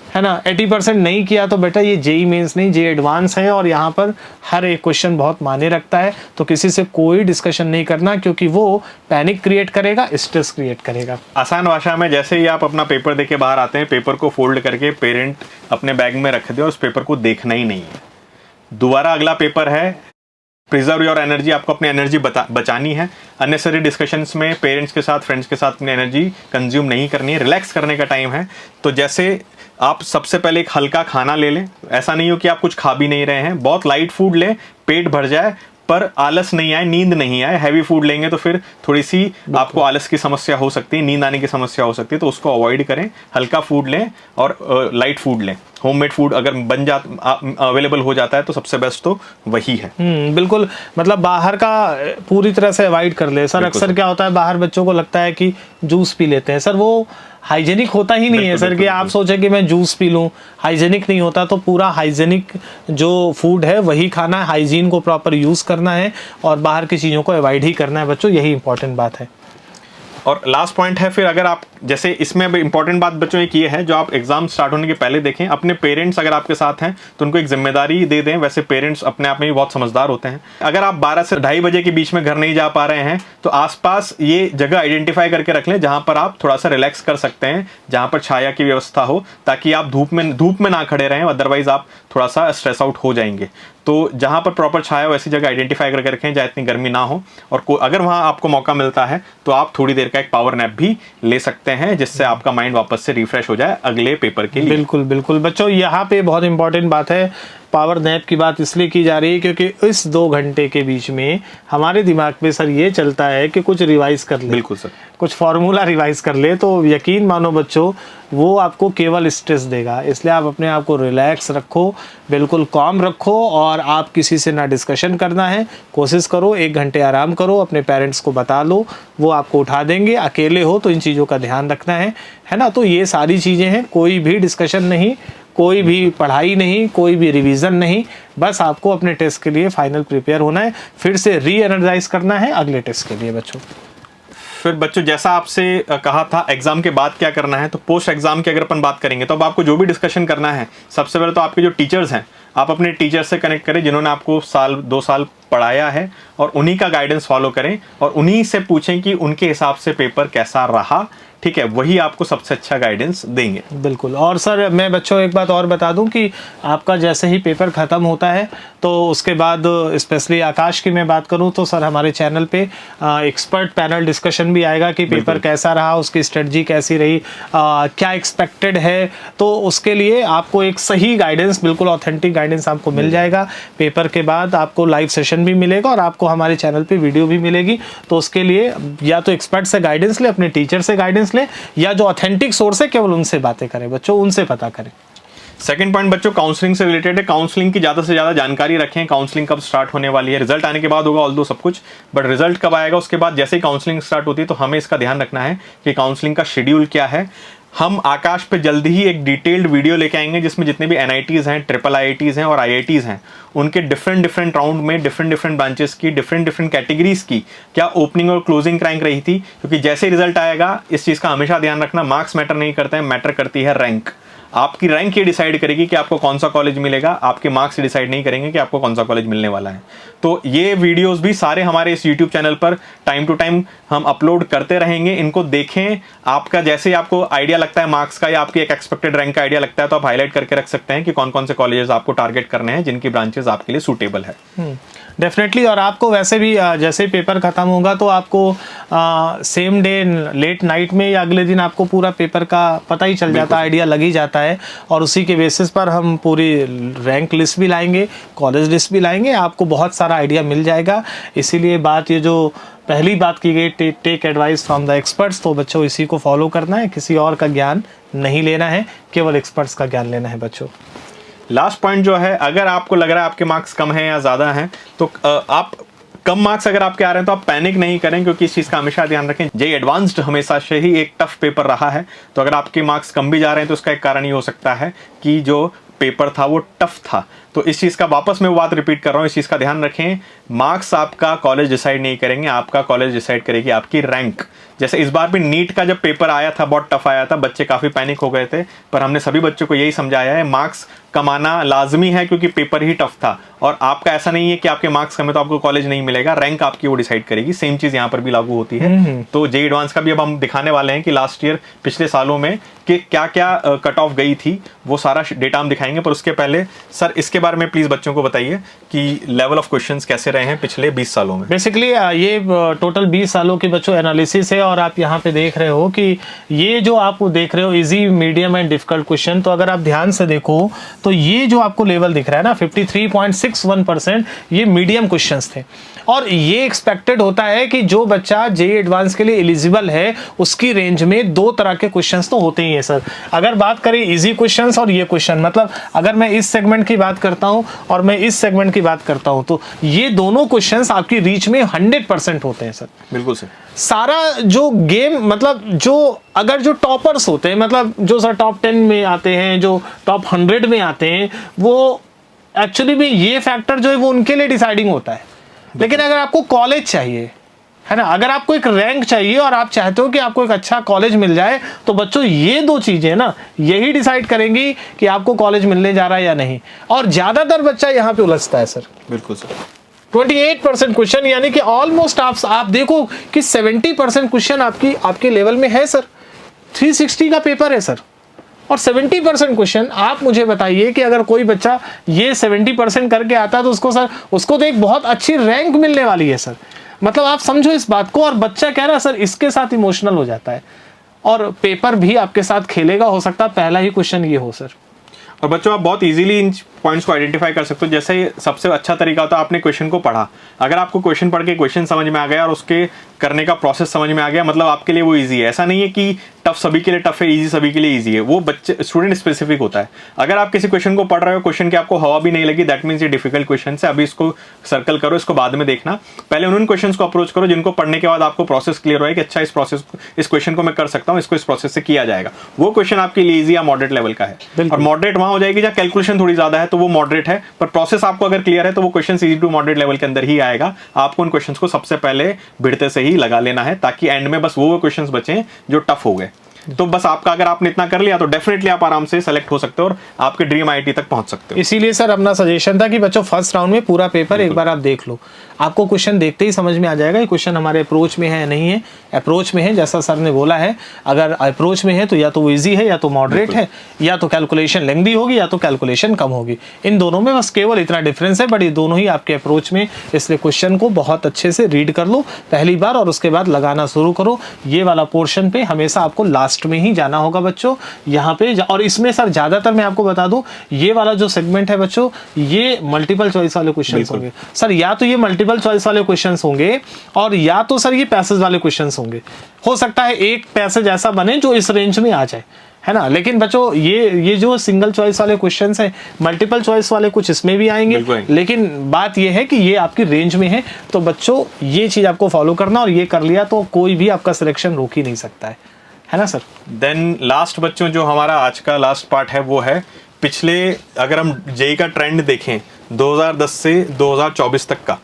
है ना, 80% नहीं किया। तो बेटा ये जेई मेंस नहीं, जेई एडवांस है और यहाँ पर हर एक क्वेश्चन बहुत मायने रखता है। तो किसी से कोई डिस्कशन नहीं करना क्योंकि वो पैनिक क्रिएट करेगा, स्ट्रेस क्रिएट करेगा। आसान भाषा में जैसे ही आप अपना पेपर देके बाहर आते हैं, पेपर को फोल्ड करके पेरेंट अपने बैग में रख दे और उस पेपर को देखना ही नहीं है। दोबारा अगला पेपर है, प्रिजर्व योर एनर्जी, आपको अपनी एनर्जी बचानी है। अननेसेसरी डिस्कशंस में पेरेंट्स के साथ, फ्रेंड्स के साथ अपनी एनर्जी कंज्यूम नहीं करनी है, रिलैक्स करने का टाइम है। तो जैसे आप सबसे पहले एक हल्का खाना ले लें, ऐसा नहीं हो कि आप कुछ खा भी नहीं रहे हैं, बहुत लाइट फूड लें, पेट भर जाए पर आलस नहीं आए, नींद नहीं आए। हैवी फूड लेंगे तो फिर थोड़ी सी आपको आलस की समस्या हो सकती है, नींद आने की समस्या हो सकती है, तो उसको अवॉइड करें। हल्का फूड लें और लाइट फूड लें। होममेड फूड अगर अवेलेबल हो जाता है तो सबसे बेस्ट तो वही है। बिल्कुल, मतलब बाहर का पूरी तरह से अवॉइड कर ले सर। अक्सर क्या होता है, बाहर बच्चों को लगता है कि जूस पी लेते हैं सर, वो हाइजेनिक होता ही नहीं है सर। कि आप सोचे कि मैं जूस पी लूँ, हाइजेनिक नहीं होता। तो पूरा हाइजेनिक जो फूड है वही खाना है, हाइजीन को प्रॉपर यूज़ करना है और बाहर की चीज़ों को अवॉइड ही करना है बच्चों, यही इंपॉर्टेंट बात है। और लास्ट पॉइंट है फिर, अगर आप जैसे इसमें अब इंपॉर्टेंट बात बच्चों एक ये है, जो आप एग्जाम स्टार्ट होने के पहले देखें, अपने पेरेंट्स अगर आपके साथ हैं तो उनको एक जिम्मेदारी दे दें। वैसे पेरेंट्स अपने आप में भी बहुत समझदार होते हैं। अगर आप 12 से 2:30 बजे के बीच में घर नहीं जा पा रहे हैं तो आसपास ये जगह आइडेंटिफाई करके रख लें जहां पर आप थोड़ा सा रिलैक्स कर सकते हैं, जहां पर छाया की व्यवस्था हो, ताकि आप धूप में ना खड़े रहें, अदरवाइज आप थोड़ा सा स्ट्रेस आउट हो जाएंगे। तो जहां पर प्रॉपर छाया हो ऐसी जगह आइडेंटिफाई करके रखें जहां इतनी गर्मी ना हो। और अगर वहां आपको मौका मिलता है तो आप थोड़ी देर का एक पावर नैप भी ले सकते हैं, जिससे आपका माइंड वापस से रिफ्रेश हो जाए अगले पेपर के लिए। बिल्कुल बिल्कुल बच्चों, यहाँ पे बहुत इंपॉर्टेंट बात है। पावर नैप की बात इसलिए की जा रही है क्योंकि इस 2 घंटे के बीच में हमारे दिमाग में सर ये चलता है कि कुछ रिवाइज कर ले। बिल्कुल सर, कुछ फॉर्मूला रिवाइज कर ले, तो यकीन मानो बच्चों वो आपको केवल स्ट्रेस देगा। इसलिए आप अपने आप को रिलैक्स रखो, बिल्कुल काम रखो, और आप किसी से ना डिस्कशन करना है। कोशिश करो 1 घंटे आराम करो, अपने पेरेंट्स को बता लो, वो आपको उठा देंगे। अकेले हो तो इन चीज़ों का ध्यान रखना है ना। तो ये सारी चीज़ें हैं, कोई भी डिस्कशन नहीं, कोई भी पढ़ाई नहीं, कोई भी रिवीजन नहीं, बस आपको अपने टेस्ट के लिए फाइनल प्रिपेयर होना है, फिर से री एनर्जाइज करना है अगले टेस्ट के लिए बच्चों। फिर बच्चों जैसा आपसे कहा था एग्जाम के बाद क्या करना है, तो पोस्ट एग्जाम की अगर अपन बात करेंगे तो अब आपको जो भी डिस्कशन करना है, सबसे पहले तो आपके जो टीचर्स हैं आप अपने टीचर से कनेक्ट करें जिन्होंने आपको साल 2 साल पढ़ाया है, और उन्हीं का गाइडेंस फॉलो करें और उन्हीं से पूछें कि उनके हिसाब से पेपर कैसा रहा। ठीक है, वही आपको सबसे अच्छा गाइडेंस देंगे। बिल्कुल। और सर मैं बच्चों एक बात और बता दूं कि आपका जैसे ही पेपर ख़त्म होता है तो उसके बाद स्पेशली आकाश की मैं बात करूं तो सर हमारे चैनल पे एक्सपर्ट पैनल डिस्कशन भी आएगा कि पेपर कैसा रहा, उसकी स्ट्रेटजी कैसी रही, क्या एक्सपेक्टेड है। तो उसके लिए आपको एक सही गाइडेंस, बिल्कुल ऑथेंटिक गाइडेंस आपको मिल जाएगा। पेपर के बाद आपको लाइव सेशन भी मिलेगा और आपको हमारे चैनल पे वीडियो भी मिलेगी। तो उसके लिए या तो एक्सपर्ट से गाइडेंस ले, अपने टीचर से गाइडेंस ले, या जो ऑथेंटिक सोर्स है केवल उनसे बातें करें बच्चों, उनसे पता करें। सेकंड पॉइंट बच्चों काउंसलिंग से रिलेटेड है। काउंसलिंग की ज्यादा से ज्यादा जानकारी रखें। काउंसलिंग कब स्टार्ट होने वाली है, रिजल्ट आने के बाद होगा ऑल्दो सब कुछ, बट रिजल्ट कब आएगा उसके बाद जैसे ही काउंसलिंग स्टार्ट होती है तो हमें इसका ध्यान रखना है कि काउंसलिंग का शेड्यूल क्या है। हम आकाश पे जल्दी ही एक डिटेल्ड वीडियो लेके आएंगे जिसमें जितने भी NITs हैं, ट्रिपल IITs हैं और IITs हैं, उनके डिफरेंट राउंड में डिफरेंट ब्रांचेस की डिफरेंट कैटेगरीज की क्या ओपनिंग और क्लोजिंग रैंक रही थी। क्योंकि जैसे रिजल्ट आएगा इस चीज़ का हमेशा ध्यान रखना, मार्क्स मैटर नहीं करते हैं, मैटर करती है रैंक। आपकी रैंक ये डिसाइड करेगी कि आपको कौन सा कॉलेज मिलेगा, आपके मार्क्स डिसाइड नहीं करेंगे कि आपको कौन सा कॉलेज मिलने वाला है। तो ये वीडियोस भी सारे हमारे इस YouTube चैनल पर टाइम टू टाइम हम अपलोड करते रहेंगे, इनको देखें। आपका जैसे ही आपको आइडिया लगता है मार्क्स का या आपकी एक एक्सपेक्टेड रैंक का आइडिया लगता है तो आप हाईलाइट करके रख सकते हैं कि कौन कौन से कॉलेजेस आपको टारगेट करने हैं, जिनकी ब्रांचेस आपके लिए सूटेबल है। डेफिनेटली। और आपको वैसे भी जैसे पेपर ख़त्म होगा तो आपको सेम डे लेट नाइट में या अगले दिन आपको पूरा पेपर का पता ही चल जाता है, आइडिया लग ही जाता है। और उसी के बेसिस पर हम पूरी रैंक लिस्ट भी लाएंगे, कॉलेज लिस्ट भी लाएंगे, आपको बहुत सारा आइडिया मिल जाएगा। इसीलिए बात ये जो पहली बात की गई take advice from the experts, तो बच्चों इसी को फॉलो करना है, किसी और का ज्ञान नहीं लेना है, केवल एक्सपर्ट्स का ज्ञान लेना है बच्चों। लास्ट पॉइंट जो है, अगर आपको लग रहा है आपके मार्क्स कम हैं या ज़्यादा हैं तो आप कम मार्क्स अगर आपके आ रहे हैं तो आप पैनिक नहीं करें, क्योंकि इस चीज़ का हमेशा ध्यान रखें। जेईई एडवांस्ड हमेशा से ही एक टफ पेपर रहा है, तो अगर आपके मार्क्स कम भी जा रहे हैं तो उसका एक कारण ये हो सकता है कि जो पेपर था वो टफ था। तो इस चीज़ का वापस मैं वो बात रिपीट कर रहा हूँ, इस चीज़ का ध्यान रखें। मार्क्स आपका कॉलेज डिसाइड नहीं करेंगे, आपका कॉलेज डिसाइड करेगी आपकी रैंक। जैसे इस बार भी नीट का जब पेपर आया था बहुत टफ आया था, बच्चे काफ़ी पैनिक हो गए थे, पर हमने सभी बच्चों को यही समझाया है मार्क्स कमाना लाजमी है क्योंकि पेपर ही टफ था। और आपका ऐसा नहीं है कि आपके मार्क्स कम है तो आपको कॉलेज नहीं मिलेगा, रैंक आपकी वो डिसाइड करेगी। सेम चीज़ यहाँ पर भी लागू होती है। तो जेईई एडवांस का भी अब हम दिखाने वाले हैं कि लास्ट ईयर पिछले सालों में कि क्या क्या कट ऑफ गई थी, वो सारा डेटा हम दिखाएंगे। पर उसके पहले सर इसके बारे में प्लीज़ बच्चों को बताइए कि लेवल ऑफ क्वेश्चंस कैसे रहे हैं पिछले 20 सालों में। बेसिकली ये टोटल 20 सालों की बच्चों एनालिसिस है और आप यहाँ पे देख रहे हो कि ये जो आप देख रहे हो easy, medium and difficult question, तो अगर आप ध्यान से देखो तो ये जो आपको लेवल दिख रहा है ना 53.61%, ये मीडियम क्वेश्चंस थे। और ये एक्सपेक्टेड होता है कि जो बच्चा जेईई एडवांस के लिए एलिजिबल है उसकी रेंज में 2 तरह के क्वेश्चंस तो होते ही हैं सर। अगर बात करें इजी क्वेश्चंस और ये क्वेश्चन, मतलब अगर मैं इस सेगमेंट की बात करता हूं और मैं इस सेगमेंट की बात करता हूं तो ये दोनों क्वेश्चंस आपकी रीच में 100% होते हैं सर। बिल्कुल सर। सारा जो गेम, मतलब जो अगर जो टॉपर्स होते हैं, मतलब जो सर टॉप 10 में आते हैं, जो टॉप 100 में आते हैं, वो एक्चुअली में ये फैक्टर जो है वो उनके लिए डिसाइडिंग होता है। लेकिन अगर आपको कॉलेज चाहिए, है ना, अगर आपको एक रैंक चाहिए और आप चाहते हो कि आपको एक अच्छा कॉलेज मिल जाए, तो बच्चों ये 2 चीजें ना यही डिसाइड करेंगी कि आपको कॉलेज मिलने जा रहा है या नहीं। और ज्यादातर बच्चा यहाँ पे उलझता है सर। बिल्कुल सर। 28% क्वेश्चन, यानी कि ऑलमोस्ट आप देखो कि 70% क्वेश्चन आपके लेवल में है सर। 360 का पेपर है सर और 70% क्वेश्चन। आप मुझे बताइए कि अगर कोई बच्चा ये 70% करके आता है तो उसको तो एक बहुत अच्छी रैंक मिलने वाली है सर। मतलब आप समझो इस बात को। और बच्चा कह रहा है सर इसके साथ इमोशनल हो जाता है और पेपर भी आपके साथ खेलेगा, हो सकता है पहला ही क्वेश्चन ये हो सर। और बच्चों आप बहुत इजीली इन पॉइंट्स को आइडेंटिफाई कर सकते हो। जैसे सबसे अच्छा तरीका होता है आपने क्वेश्चन को पढ़ा, अगर आपको क्वेश्चन पढ़ के क्वेश्चन समझ में आ गया और उसके करने का प्रोसेस समझ में आ गया, मतलब आपके लिए वो इजी है। ऐसा नहीं है कि टफ सभी के लिए टफ है, इजी सभी के लिए इजी है, वो बच्चे स्टूडेंट स्पेसिफिक होता है। अगर आप किसी क्वेश्चन को पढ़ रहे हो, क्वेश्चन की आपको हवा भी नहीं लगी, दैट मीन्स ये डिफिकल्ट क्वेश्चन है, अभी इसको सर्कल करो, इसको बाद में देखना। पहले उन क्वेश्चन को अप्रोच करो जिनको पढ़ने के बाद आपको प्रोसेस क्लियर हो कि अच्छा इस क्वेश्चन को मैं कर सकता हूँ, इसको इस प्रोसेस से किया जाएगा। वो क्वेश्चन आपके लिए इजी या मॉडरेट लेवल का है। और मॉडरेट वहां हो जाएगी जहाँ कैलकुलेशन थोड़ी ज्यादा है, तो वो मॉडरेट है, पर प्रोसेस आपको अगर क्लियर है तो वो question easy to moderate level के अंदर ही आएगा। आपको उन क्वेश्चंस को सबसे पहले भिड़ते से ही लगा लेना है, ताकि एंड में बस वो क्वेश्चंस बचें जो टफ हो गए। तो बस आपका अगर आपने इतना कर लिया तो डेफिनेटली आप आराम से सेलेक्ट हो सकते हो और आपके ड्रीम आईटी तक पहुंच सकते हो। इसीलिए सर अपना सजेशन था कि बच्चों फर्स्ट राउंड में पूरा पेपर एक बार आप देख लो, आपको क्वेश्चन देखते ही समझ में आ जाएगा ये क्वेश्चन हमारे अप्रोच में है या नहीं है। अप्रोच में है जैसा सर ने बोला है, अगर अप्रोच में है तो या तो वो ईजी है या तो मॉडरेट है, या तो कैलकुलेशन लेंथी होगी या तो कैलकुलेशन कम होगी। इन दोनों में बस केवल इतना डिफरेंस है, बट ये दोनों ही आपके अप्रोच में। इसलिए क्वेश्चन को बहुत अच्छे से रीड कर लो पहली बार और उसके बाद लगाना शुरू करो। ये वाला पोर्शन पे हमेशा आपको लास्ट में ही जाना होगा बच्चों, यहाँ पे। और इसमें सर ज्यादातर मैं आपको बता दूं, ये वाला जो सेगमेंट है बच्चों, ये मल्टीपल चॉइस वाले क्वेश्चन होंगे सर। या तो ये मल्टीपल चॉइस वाले क्वेश्चंस होंगे और या तो सर ये पैसेज वाले क्वेश्चंस होंगे। हो सकता है एक पैसेज ऐसा बने जो इस रेंज में आ जाए, है ना। लेकिन बच्चों ये जो सिंगल चॉइस वाले क्वेश्चंस हैं, मल्टीपल चॉइस वाले कुछ इसमें भी आएंगे, लेकिन बात ये है कि ये आपकी रेंज में है। तो बच्चों ये चीज आपको फॉलो करना, और ये कर लिया तो कोई भी आपका सिलेक्शन रोक ही नहीं सकता है ना सर। देन लास्ट बच्चों जो हमारा आज का लास्ट पार्ट है वो है पिछले, अगर हम जेई का ट्रेंड देखें 2010 से 2024 तक का,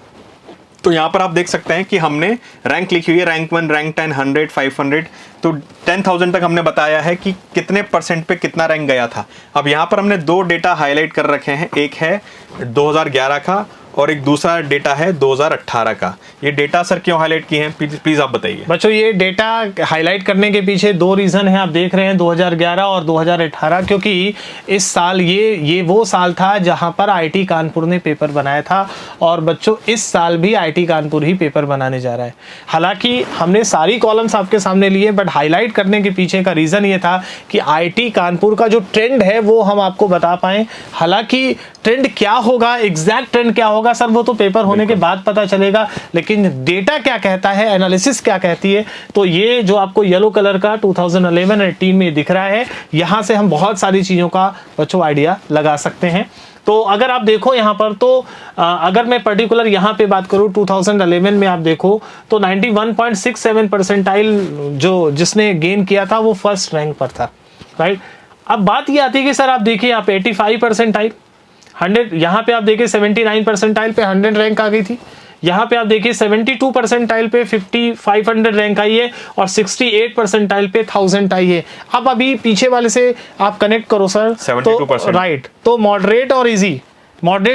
तो यहाँ पर आप देख सकते हैं कि हमने रैंक लिखी हुई है, रैंक 1, रैंक 10, 100, 500, तो 10,000 तक हमने बताया है कि कितने परसेंट पे कितना रैंक गया था। अब यहाँ पर हमने दो डेटा हाईलाइट कर रखे हैं, एक है 2011 का और एक दूसरा डेटा है 2018 का। ये डेटा सर क्यों हाईलाइट किए हैं, प्लीज आप बताइए। बच्चों ये डेटा हाईलाइट करने के पीछे दो रीजन है, आप देख रहे हैं 2011 और 2018, क्योंकि इस साल ये वो साल था जहां पर आईटी कानपुर ने पेपर बनाया था, और बच्चों इस साल भी आईटी कानपुर ही पेपर बनाने जा रहा है। हालांकि हमने सारी कॉलम्स आपके सामने लिए, बट हाईलाइट करने के पीछे का रीजन ये था कि आईटी कानपुर का जो ट्रेंड है वो हम आपको बता पाए। हालांकि ट्रेंड क्या होगा, एग्जैक्ट ट्रेंड क्या होगा सर, वो तो पेपर होने के बाद पता चलेगा, लेकिन डेटा क्या कहता है, एनालिसिस क्या कहती है। तो ये जो आपको येलो कलर का 2011-18 में दिख रहा है, यहां से हम बहुत सारी चीजों का बच्चों आइडिया लगा सकते हैं। तो अगर आप देखो यहाँ पर, तो अगर मैं पर्टिकुलर यहाँ पे बात करूँ 2011 में आप देखो तो 91.67 परसेंटाइल जो जिसने गेन किया था वो फर्स्ट रैंक पर था, राइट। अब बात ये आती है कि सर आप देखिए यहाँ पे 85 परसेंटाइल 100, यहाँ पे आप देखिए 79 परसेंटाइल पे 100 रैंक आ गई थी। यहाँ पे आप देखिए 72 परसेंटाइल पे 500 रैंक आई है और 68 परसेंटाइल पे 1000 आई है। अब अभी पीछे वाले से आप कनेक्ट करो सर, 72%, तो राइट, तो मॉडरेट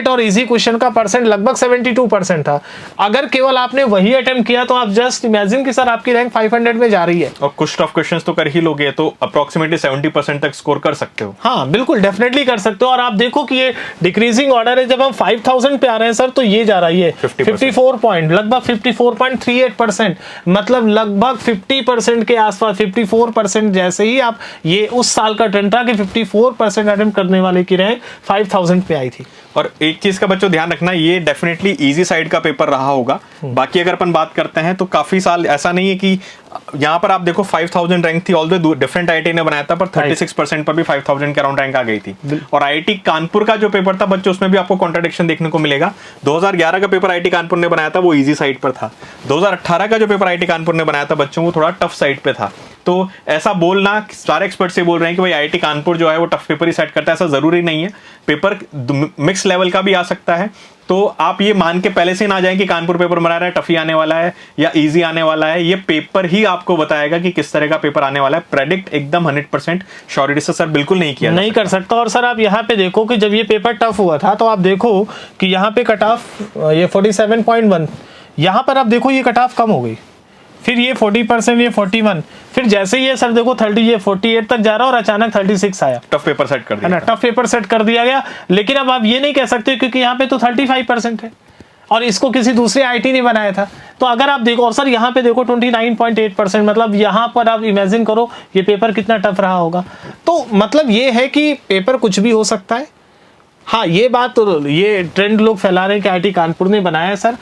और इजी क्वेश्चन का परसेंट लगभग 72% था। अगर केवल आपने वही अटेम्प्ट किया तो आप जस्ट इमेजिन कि सर आपकी रैंक 500 में जा रही है, और कुछ टफ क्वेश्चंस तो कर ही लोगे, तो अप्रोक्सीमेटली 70% तक स्कोर कर सकते हो। हाँ बिल्कुल, डेफिनेटली कर सकते हो। और आप देखो कि ये डिक्रीजिंग ऑर्डर है, जब हम 5000 पे आ रहे हैं सर, तो ये जा रही है 54 पॉइंट, लगभग 54.38%, मतलब लगभग 50% के आसपास, 54% जैसे ही आप, ये उस साल का ट्रेंड था कि 54% अटेम्प्ट करने वाले की रैंक 5000 पे आई थी। और एक चीज का बच्चों ध्यान रखना, ये डेफिनेटली इजी साइड का पेपर रहा होगा। बाकी अगर अपन बात करते हैं तो काफी साल ऐसा नहीं है कि यहाँ पर आप देखो 5000 रैंक थी, ऑल्दो डिफरेंट आईआईटी ने बनाया था, पर 36% पर भी 5000 के अराउंड रैंक आ गई थी। और आईआईटी कानपुर का जो पेपर था बच्चों, उसमें भी आपको कॉन्ट्राडिक्शन देखने को मिलेगा। 2011 का पेपर आईआईटी कानपुर ने बनाया था, वो इजी साइड पर था। 2018 का जो पेपर आईआईटी कानपुर ने बनाया था बच्चों, वो थोड़ा टफ साइड पे था। तो ऐसा बोलना, सारे एक्सपर्ट से बोल रहे हैं कि भाई आईआईटी कानपुर जो है वो टफ पेपर ही सेट करता है, ऐसा जरूरी नहीं है। पेपर मिक्स लेवल का भी आ सकता है। तो आप ये मान के पहले से ना जाएं कि कानपुर पेपर बना रहा है, टफी आने वाला है या इजी आने वाला है। ये पेपर ही आपको बताएगा कि किस तरह का पेपर आने वाला है। प्रेडिक्ट एकदम 100% श्योरिटी से सर बिल्कुल नहीं किया, नहीं कर सकता। और सर आप यहाँ पे देखो कि जब ये पेपर टफ हुआ था तो आप देखो कि यहाँ पे कट ऑफ ये 47.1, यहाँ पर आप देखो ये कट ऑफ कम हो गई, फिर ये 40%, ये 41, फिर जैसे ये सर देखो 30, ये 48 तक जा रहा है और अचानक 36 आया। टफ पेपर सेट कर दिया, है ना, टफ पेपर सेट कर दिया गया। लेकिन अब आप ये नहीं कह सकते क्योंकि यहाँ पे तो 35% है और इसको किसी दूसरे आईटी ने बनाया था। तो अगर आप देखो, और सर यहाँ पे देखो 29.8%, मतलब यहाँ पर आप इमेजिन करो ये पेपर कितना टफ रहा होगा। तो मतलब ये है कि पेपर कुछ भी हो सकता है। हाँ ये बात तो, ये ट्रेंड लोग फैला रहे हैं कि आईआईटी कानपुर ने बनाया है सर।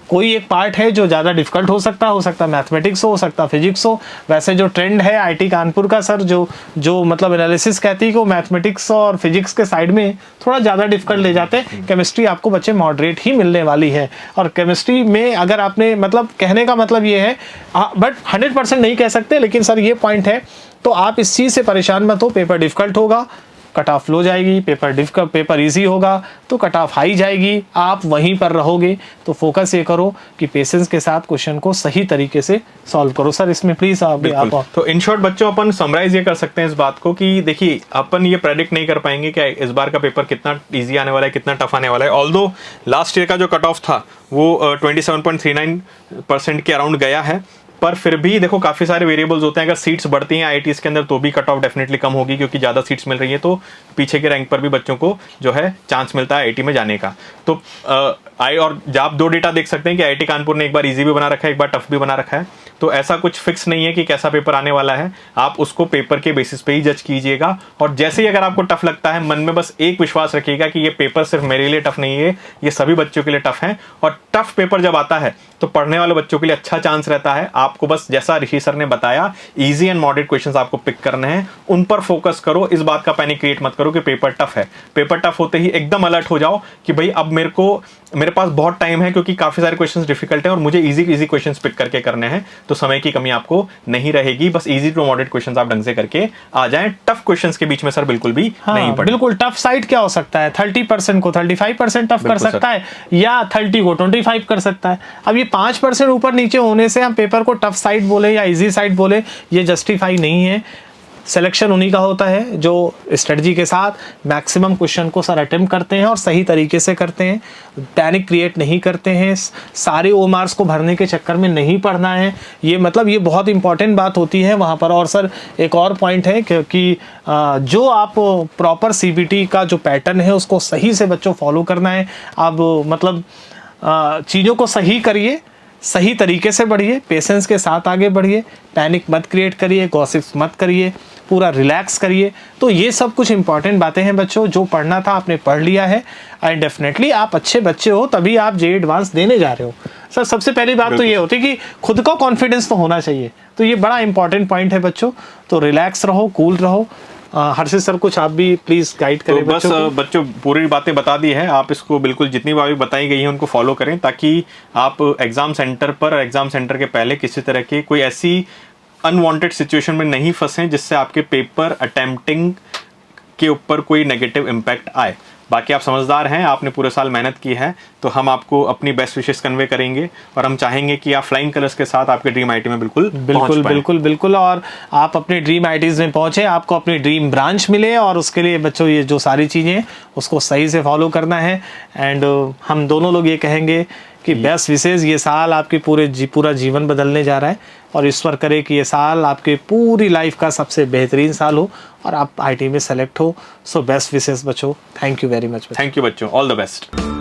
कोई एक पार्ट है जो ज़्यादा डिफिकल्ट हो सकता मैथमेटिक्स हो सकता फिजिक्स हो। वैसे जो ट्रेंड है आईआईटी कानपुर का सर, जो मतलब एनालिसिस कहती है कि वो मैथमेटिक्स और फिजिक्स के साइड में थोड़ा ज़्यादा डिफिकल्ट ले जाते हैं। केमिस्ट्री आपको बच्चे मॉडरेट ही मिलने वाली है। और केमिस्ट्री में अगर आपने, मतलब कहने का मतलब ये है, बट 100% नहीं कह सकते, लेकिन सर ये पॉइंट है। तो आप इस चीज़ से परेशान मत हो, पेपर डिफिकल्ट होगा, कट ऑफ लो जाएगी, पेपर इजी होगा तो कट ऑफ हाई जाएगी, आप वहीं पर रहोगे। तो फोकस ये करो कि पेशेंस के साथ क्वेश्चन को सही तरीके से सॉल्व करो। सर इसमें प्लीज आप तो इन शॉर्ट बच्चों अपन समराइज ये कर सकते हैं इस बात को कि देखिए अपन ये प्रेडिक्ट नहीं कर पाएंगे कि इस बार का पेपर कितना इजी आने वाला है, कितना टफ आने वाला है। ऑल्दो लास्ट ईयर का जो कट ऑफ था वो 27.39% के अराउंड गया है, पर फिर भी देखो काफी सारे वेरिएबल्स होते हैं। अगर सीट्स बढ़ती हैं आईआईटीज के अंदर तो भी कट ऑफ डेफिनेटली कम होगी, क्योंकि ज्यादा सीट्स मिल रही है तो पीछे के रैंक पर भी बच्चों को जो है चांस मिलता है आईआईटी में जाने का। तो और आप दो डेटा देख सकते हैं कि आईआईटी कानपुर ने एक बार इजी भी बना रखा है, एक बार टफ भी बना रखा है। तो ऐसा कुछ फिक्स नहीं है कि कैसा पेपर आने वाला है, आप उसको पेपर के बेसिस पे ही जज कीजिएगा। और जैसे ही अगर आपको टफ लगता है, मन में बस एक विश्वास रखिएगा कि ये पेपर सिर्फ मेरे लिए टफ नहीं है, ये सभी बच्चों के लिए टफ है। और टफ पेपर जब आता है तो पढ़ने वाले बच्चों के लिए अच्छा चांस रहता है। आपको बस जैसा ऋषि सर ने बताया, इजी एंड मॉडरेट क्वेश्चंस आपको पिक करने हैं, उन पर फोकस करो। इस बात का पैनिक क्रिएट मत करो कि पेपर टफ है। पेपर टफ होते ही एकदम अलर्ट हो जाओ कि भाई अब मेरे पास बहुत टाइम है, क्योंकि काफी सारे क्वेश्चंस डिफिकल्ट हैं और मुझे इजी क्वेश्चंस पिक करके करने हैं। तो समय की कमी आपको नहीं रहेगी, बस इजी टू मॉडरेट क्वेश्चंस आप ढंग से करके आ जाएं। टफ क्वेश्चंस के बीच में सर बिल्कुल भी नहीं पड़े। बिल्कुल टफ साइड क्या हो सकता है, 30% को 35% टफ कर सकता है, या 30 को 25 कर सकता है। अब ये 5% ऊपर नीचे होने से हम पेपर को टफ साइड बोले या इजी साइड बोले, ये जस्टिफाई नहीं है। सिलेक्शन उन्हीं का होता है जो स्ट्रेटजी के साथ मैक्सिमम क्वेश्चन को सर अटेम्प्ट करते हैं और सही तरीके से करते हैं, पैनिक क्रिएट नहीं करते हैं, सारे ओमार्स को भरने के चक्कर में नहीं पढ़ना है। ये मतलब ये बहुत इंपॉर्टेंट बात होती है वहाँ पर। और सर एक और पॉइंट है क्योंकि जो आप प्रॉपर सीबीटी का जो पैटर्न है उसको सही से बच्चों फॉलो करना है। आप मतलब चीज़ों को सही करिए, सही तरीके से बढ़िए, पेशेंस के साथ आगे बढ़िए, पैनिक मत क्रिएट करिए, गॉसिप्स मत करिए, पूरा रिलैक्स करिए। तो ये सब कुछ इंपॉर्टेंट बातें हैं बच्चों, जो पढ़ना था आपने पढ़ लिया है एंड डेफिनेटली आप अच्छे बच्चे हो तभी आप जेईई एडवांस देने जा रहे हो। सर सबसे पहली बात तो ये होती है कि खुद का कॉन्फिडेंस तो होना चाहिए, तो ये बड़ा इंपॉर्टेंट पॉइंट है बच्चों। तो रिलैक्स रहो, कूल रहो। हर्षित सर कुछ आप भी प्लीज गाइड करें। तो बच्चों पूरी बातें बता दी है, आप इसको बिल्कुल जितनी बार भी बताई गई है उनको फॉलो करें, ताकि आप एग्जाम सेंटर पर, एग्जाम सेंटर के पहले किसी तरह की कोई ऐसी अनवांटेड सिचुएशन में नहीं फंसे जिससे आपके पेपर अटेम्प्टिंग के ऊपर कोई नेगेटिव इम्पैक्ट आए। बाकी आप समझदार हैं, आपने पूरे साल मेहनत की है, तो हम आपको अपनी बेस्ट विशेस कन्वे करेंगे और हम चाहेंगे कि आप फ्लाइंग कलर्स के साथ आपके ड्रीम आईटी में बिल्कुल और आप अपने ड्रीम आईटीज में पहुंचे, आपको अपनी ड्रीम ब्रांच मिले। और उसके लिए बच्चों ये जो सारी चीज़ें उसको सही से फॉलो करना है। एंड हम दोनों लोग ये कहेंगे कि बेस्ट विशेष, ये साल आपके पूरा जीवन बदलने जा रहा है और ईश्वर करे कि ये साल आपके पूरी लाइफ का सबसे बेहतरीन साल हो और आप आईटी में सेलेक्ट हो। सो बेस्ट विशेष बच्चों, thank you very much. Thank you बच्चों, ऑल द बेस्ट।